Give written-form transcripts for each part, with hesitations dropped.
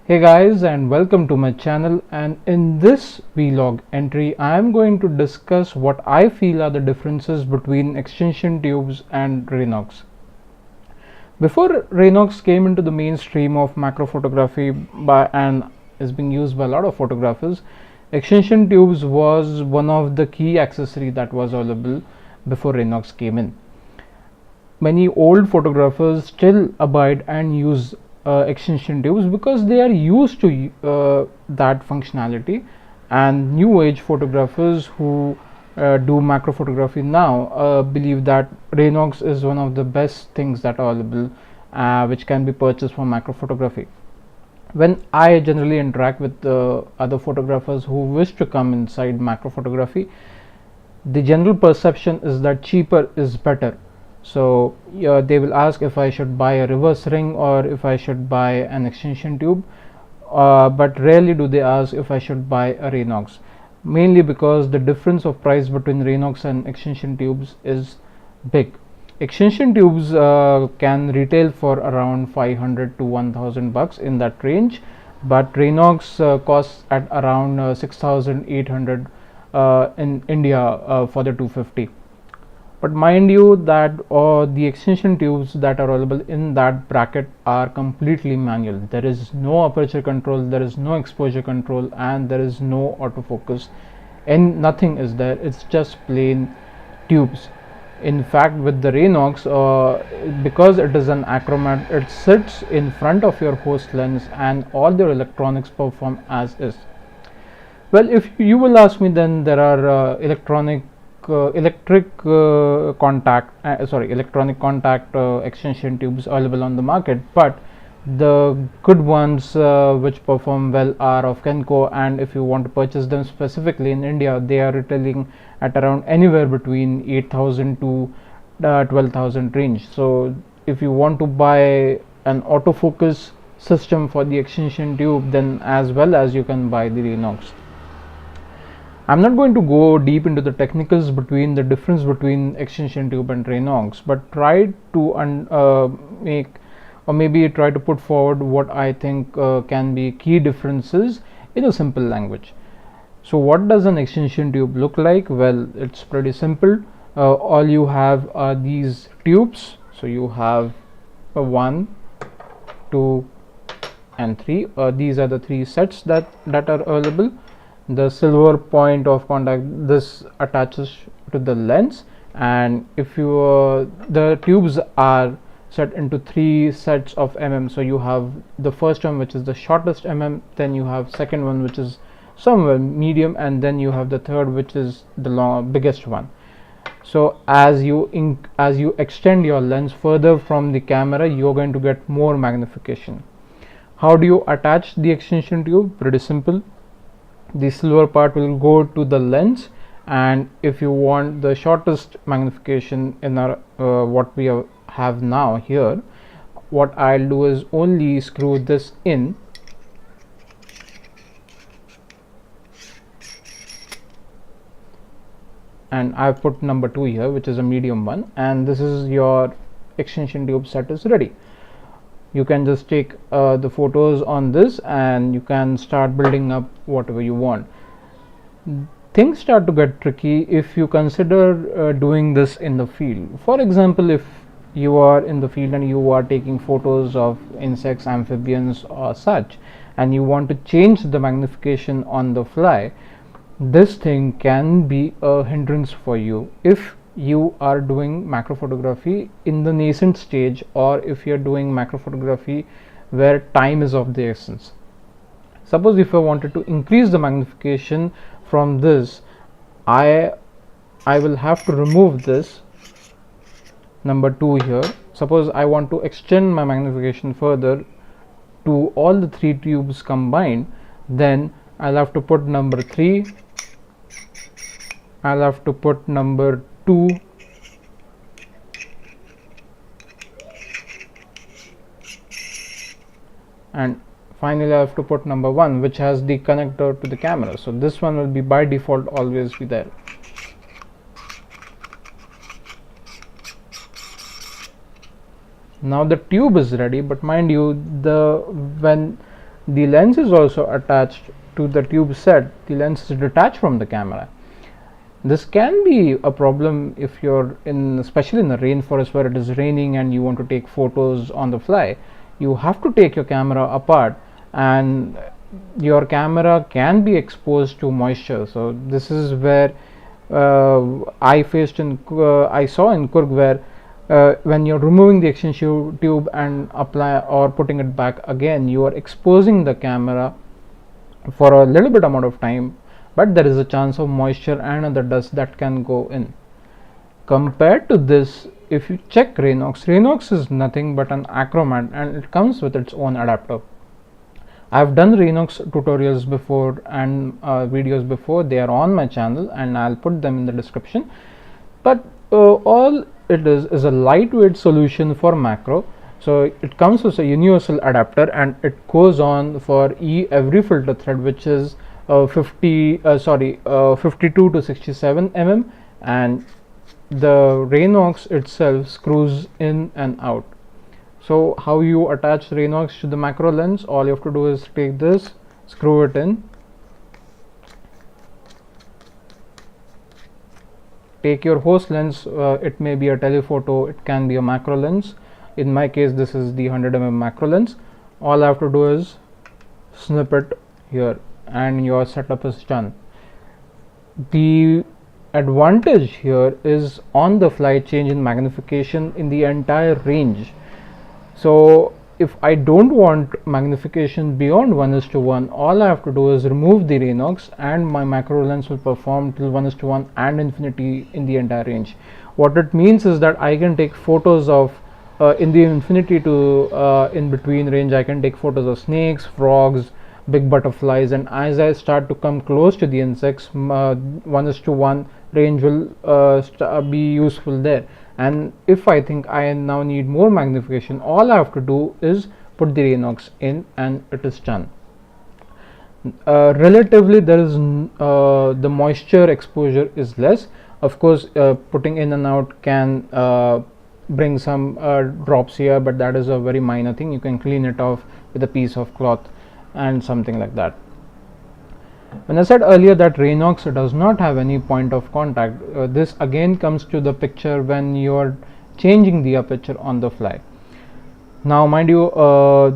Hey guys, and welcome to my channel. And in this vlog entry I am going to discuss what I feel are the differences between extension tubes and Raynox. Before Raynox came into the mainstream of macro photography and is being used by a lot of photographers, extension tubes was one of the key accessory that was available before Raynox came in. Many old photographers still abide and use extension tubes because they are used to that functionality, and new age photographers who do macro photography now believe that Raynox is one of the best things that are available, which can be purchased for macro photography. When I generally interact with other photographers who wish to come inside macro photography, the general perception is that cheaper is better. So they will ask if I should buy a reverse ring or if I should buy an extension tube, but rarely do they ask if I should buy a Raynox, mainly because the difference of price between Raynox and extension tubes is big. Extension tubes can retail for around 500 to 1000 bucks, in that range, but Raynox costs at around 6800 in India for the 250. But mind you that the extension tubes that are available in that bracket are completely manual. There is no aperture control, there is no exposure control, and there is no autofocus, and nothing is there. It's just plain tubes. In fact, with the Raynox, because it is an achromat, it sits in front of your host lens and all your electronics perform as is. Well, if you will ask me, then there are electronic extension tubes available on the market, but the good ones which perform well are of Kenko, and if you want to purchase them specifically in India, they are retailing at around anywhere between 8000 to 12,000 range. So if you want to buy an autofocus system for the extension tube, then as well as you can buy the Raynox. I'm not going to go deep into the technicals between the difference between extension tube and Raynox, but try to make, or maybe try to put forward what I think can be key differences in a simple language. So what does an extension tube look like? Well, it's pretty simple. All you have are these tubes. So you have 1, 2 and 3. These are the 3 sets that are available. The silver point of contact, this attaches to the lens, and if you the tubes are set into 3 sets of so you have the first one, which is the shortest then you have second one, which is somewhere medium, and then you have the third, which is the biggest one. So as you extend your lens further from the camera, you're going to get more magnification. How do you attach the extension tube? Pretty simple. The silver part will go to the lens, and if you want the shortest magnification in our what we have now here, what I'll do is only screw this in, and I've put number 2 here, which is a medium one, and this is your extension tube set is ready. You can just take the photos on this and you can start building up whatever you want. Things start to get tricky if you consider doing this in the field. For example, if you are in the field and you are taking photos of insects, amphibians or such, and you want to change the magnification on the fly, this thing can be a hindrance for you if you are doing macro photography in the nascent stage, or if you're doing macro photography where time is of the essence. Suppose if I wanted to increase the magnification from this, I will have to remove this number 2 here. Suppose I want to extend my magnification further to all the 3 tubes combined, then I'll have to put number 3, I'll have to put number 2, and finally I have to put number 1, which has the connector to the camera. So this one will be by default always be there. Now the tube is ready, but mind you, when the lens is also attached to the tube set. The lens is detached from the camera. This can be a problem if you're in, especially in the rainforest where it is raining and you want to take photos on the fly. You have to take your camera apart, and your camera can be exposed to moisture. So this is where I saw in Kurg, where when you're removing the extension tube and apply or putting it back again, you are exposing the camera for a little bit amount of time, but there is a chance of moisture and other dust that can go in. Compared to this, if you check Raynox is nothing but an acromat, and it comes with its own adapter. I've done Raynox tutorials before and videos before. They are on my channel and I'll put them in the description. But all it is a lightweight solution for macro. So it comes with a universal adapter, and it goes on for every filter thread, which is 52 to 67 mm, and the Raynox itself screws in and out. So how you attach Raynox to the macro lens? All you have to do is take this, screw it in, take your host lens. It may be a telephoto, it can be a macro lens. In my case, this is the 100 mm macro lens. All I have to do is snip it here, and your setup is done. The advantage here is on the fly change in magnification in the entire range. So if I don't want magnification beyond 1:1, all I have to do is remove the Raynox, and my macro lens will perform till 1:1 and infinity in the entire range. What it means is that I can take photos of in the infinity to in between range. I can take photos of snakes, frogs, big butterflies, and as I start to come close to the insects, 1:1 range will be useful there. And if I think I now need more magnification, all I have to do is put the Raynox in and it is done. Relatively, there is the moisture exposure is less. Of course, putting in and out can bring some drops here, but that is a very minor thing. You can clean it off with a piece of cloth and something like that. When I said earlier that Raynox does not have any point of contact, this again comes to the picture when you are changing the aperture on the fly. Now mind you,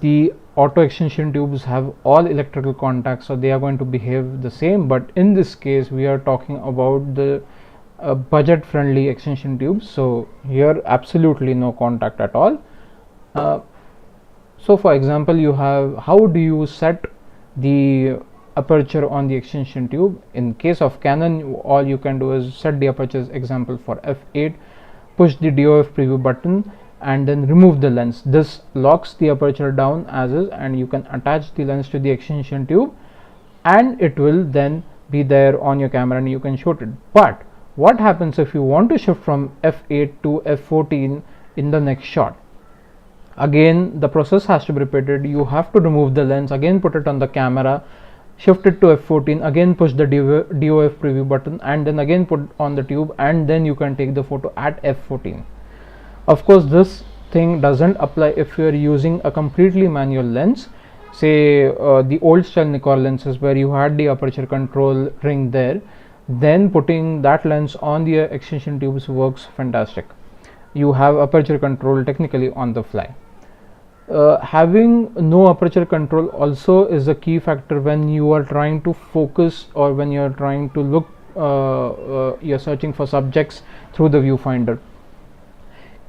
the auto extension tubes have all electrical contacts, so they are going to behave the same, but in this case we are talking about the budget friendly extension tubes, so here absolutely no contact at all. So for example, you have, how do you set the aperture on the extension tube? In case of Canon, all you can do is set the aperture, example for f8, push the DOF preview button and then remove the lens. This locks the aperture down as is, and you can attach the lens to the extension tube and it will then be there on your camera and you can shoot it. But what happens if you want to shift from f8 to f14 in the next shot? Again, the process has to be repeated. You have to remove the lens, again put it on the camera, shift it to f14, again push the DOF preview button and then again put on the tube, and then you can take the photo at f14. Of course, this thing doesn't apply if you are using a completely manual lens, say the old style Nikkor lenses where you had the aperture control ring there. Then putting that lens on the extension tubes works fantastic. You have aperture control technically on the fly. Having no aperture control also is a key factor when you are trying to focus or when you are trying to look, you're searching for subjects through the viewfinder.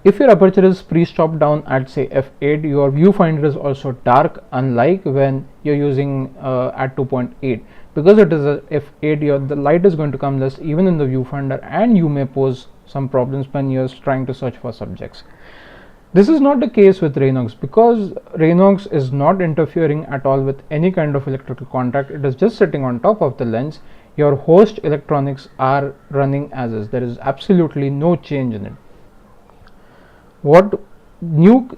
If your aperture is pre-stopped down at say f8, your viewfinder is also dark, unlike when you're using at 2.8. Because it is a f8, the light is going to come less even in the viewfinder, and you may pose some problems when you're trying to search for subjects. This is not the case with Raynox, because Raynox is not interfering at all with any kind of electrical contact. It is just sitting on top of the lens. Your host electronics are running as is. There is absolutely no change in it. What new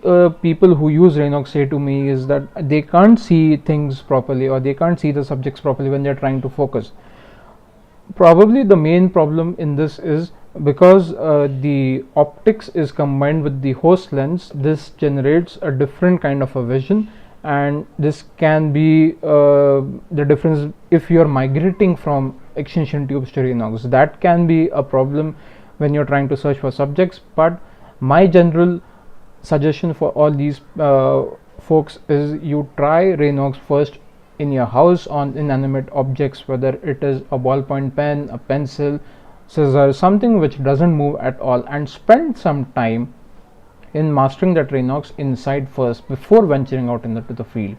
people who use Raynox say to me is that they can't see things properly, or they can't see the subjects properly when they're trying to focus. Probably the main problem in this is because the optics is combined with the host lens. This generates a different kind of a vision, and this can be the difference if you are migrating from extension tubes to Raynox. That can be a problem when you're trying to search for subjects, but my general suggestion for all these folks is you try Raynox first in your house on inanimate objects, whether it is a ballpoint pen, a pencil, scissors, something which doesn't move at all, and spend some time in mastering that Raynox inside first before venturing out into the field.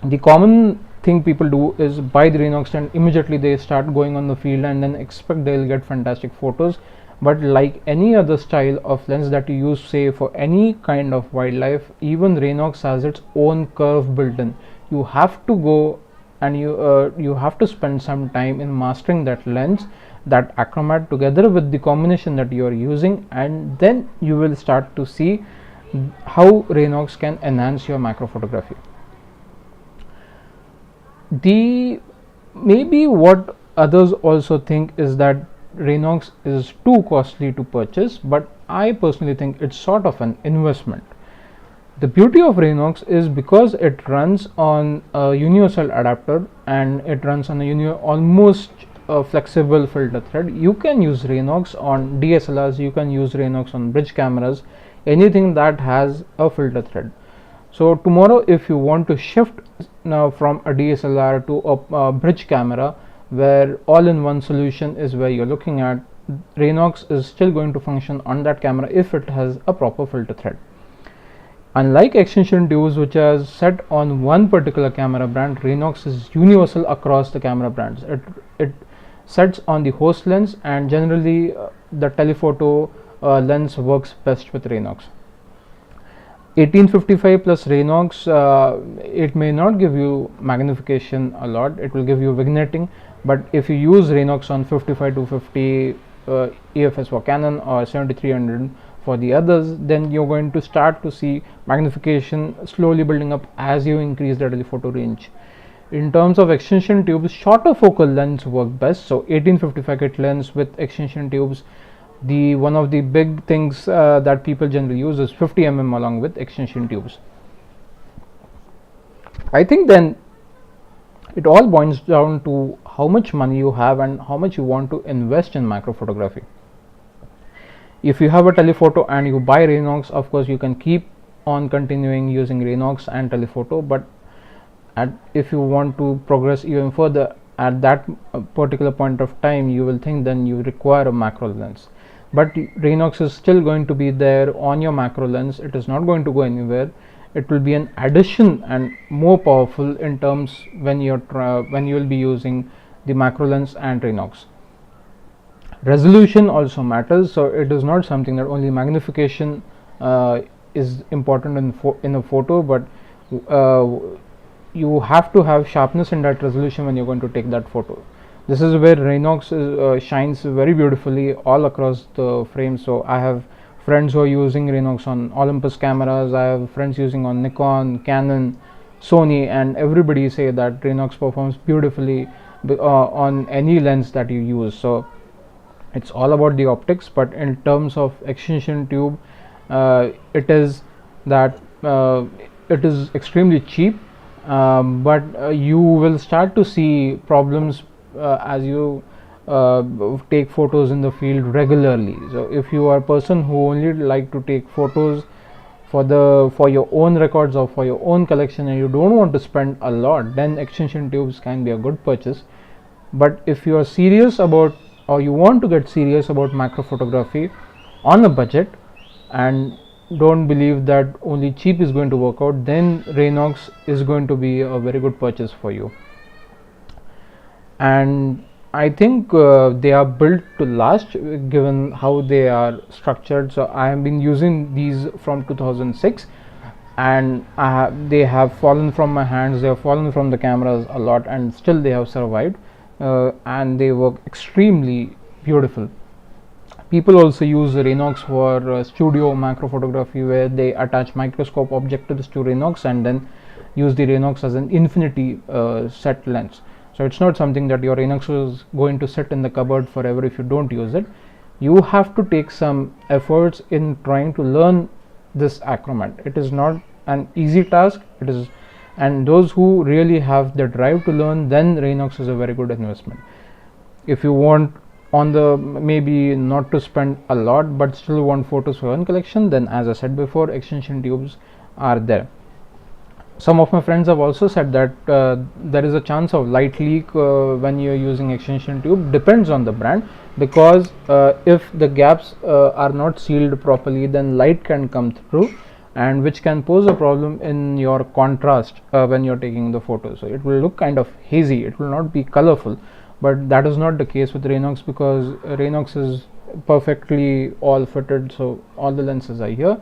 The common thing people do is buy the Raynox and immediately they start going on the field and then expect they'll get fantastic photos. But like any other style of lens that you use, say for any kind of wildlife, even Raynox has its own curve built in. You have to go and you have to spend some time in mastering that lens, that achromat, together with the combination that you are using, and then you will start to see how Raynox can enhance your macro photography. Maybe what others also think is that Raynox is too costly to purchase, but I personally think it's sort of an investment. The beauty of Raynox is because it runs on a universal adapter and it runs on a almost flexible filter thread. You can use Raynox on DSLRs, you can use Raynox on bridge cameras, anything that has a filter thread. So tomorrow, if you want to shift now from a DSLR to a bridge camera, where all-in-one solution is where you're looking at, Raynox is still going to function on that camera if it has a proper filter thread. Unlike extension tubes, which are set on one particular camera brand, Raynox is universal across the camera brands. It sets on the host lens, and generally the telephoto lens works best with Raynox. 1855 plus Raynox, it may not give you magnification a lot, it will give you vignetting, but if you use Raynox on 55-250 EFS for Canon or 7300 for the others, then you're going to start to see magnification slowly building up as you increase the telephoto range. In terms of extension tubes, shorter focal lengths work best. So 1855 kit lens with extension tubes, one of the big things that people generally use is 50 mm along with extension tubes. I think then it all boils down to how much money you have and how much you want to invest in macro photography. If you have a telephoto and you buy Raynox, of course you can keep on continuing using Raynox and telephoto, but if you want to progress even further at that particular point of time, you will think then you require a macro lens. But Raynox is still going to be there on your macro lens. It is not going to go anywhere. It will be an addition and more powerful in terms when you will be using the macro lens and Raynox. Resolution also matters, so it is not something that only magnification is important in a photo, but you have to have sharpness in that resolution when you're going to take that photo. This is where Raynox shines very beautifully all across the frame. So I have friends who are using Raynox on Olympus cameras, I have friends using on Nikon, Canon, Sony, and everybody say that Raynox performs beautifully on any lens that you use. So it's all about the optics, but in terms of extension tube, it is extremely cheap, but you will start to see problems as you take photos in the field regularly. So if you are a person who only like to take photos for your own records or for your own collection and you don't want to spend a lot, then extension tubes can be a good purchase. But if you are serious about, or you want to get serious about macro photography on a budget and don't believe that only cheap is going to work out, then Raynox is going to be a very good purchase for you. And I think they are built to last given how they are structured. So I have been using these from 2006 and they have fallen from my hands, they have fallen from the cameras a lot, and still they have survived, and they work extremely beautiful. People also use Raynox for studio macro photography, where they attach microscope objectives to Raynox and then use the Raynox as an infinity set lens. So it's not something that your Raynox is going to sit in the cupboard forever if you don't use it. You have to take some efforts in trying to learn this achromat. It is not an easy task. It is, and those who really have the drive to learn, then Raynox is a very good investment. If you want on the maybe not to spend a lot but still want photos for one collection, then as I said before, extension tubes are there. Some of my friends have also said that there is a chance of light leak when you're using extension tube. Depends on the brand, because if the gaps are not sealed properly, then light can come through, and which can pose a problem in your contrast when you're taking the photo. So it will look kind of hazy, it will not be colorful. But that is not the case with Raynox, because Raynox is perfectly all fitted, so all the lenses are here.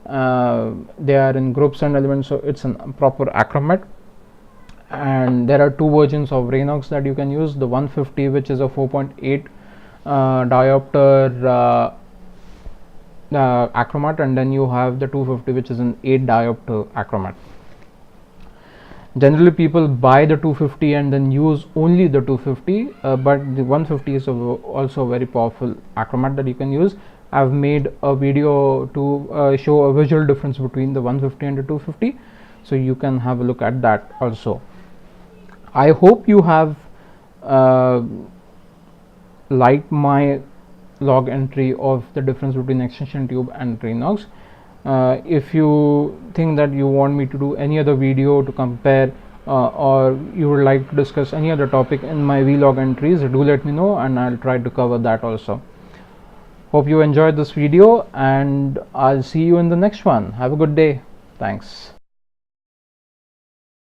They are in groups and elements, so it's a proper achromat. And there are two versions of Raynox that you can use: the 150, which is a 4.8 diopter achromat, and then you have the 250, which is an 8 diopter achromat. Generally people buy the 250 and then use only the 250, but the 150 is also a very powerful achromat that you can use. I've made a video to show a visual difference between the 150 and the 250, so you can have a look at that also. I hope you have liked my log entry of the difference between extension tube and Raynox. If you think that you want me to do any other video to compare, or you would like to discuss any other topic in my vlog entries, do let me know and I'll try to cover that also. Hope you enjoyed this video, and I'll see you in the next one. Have a good day. Thanks.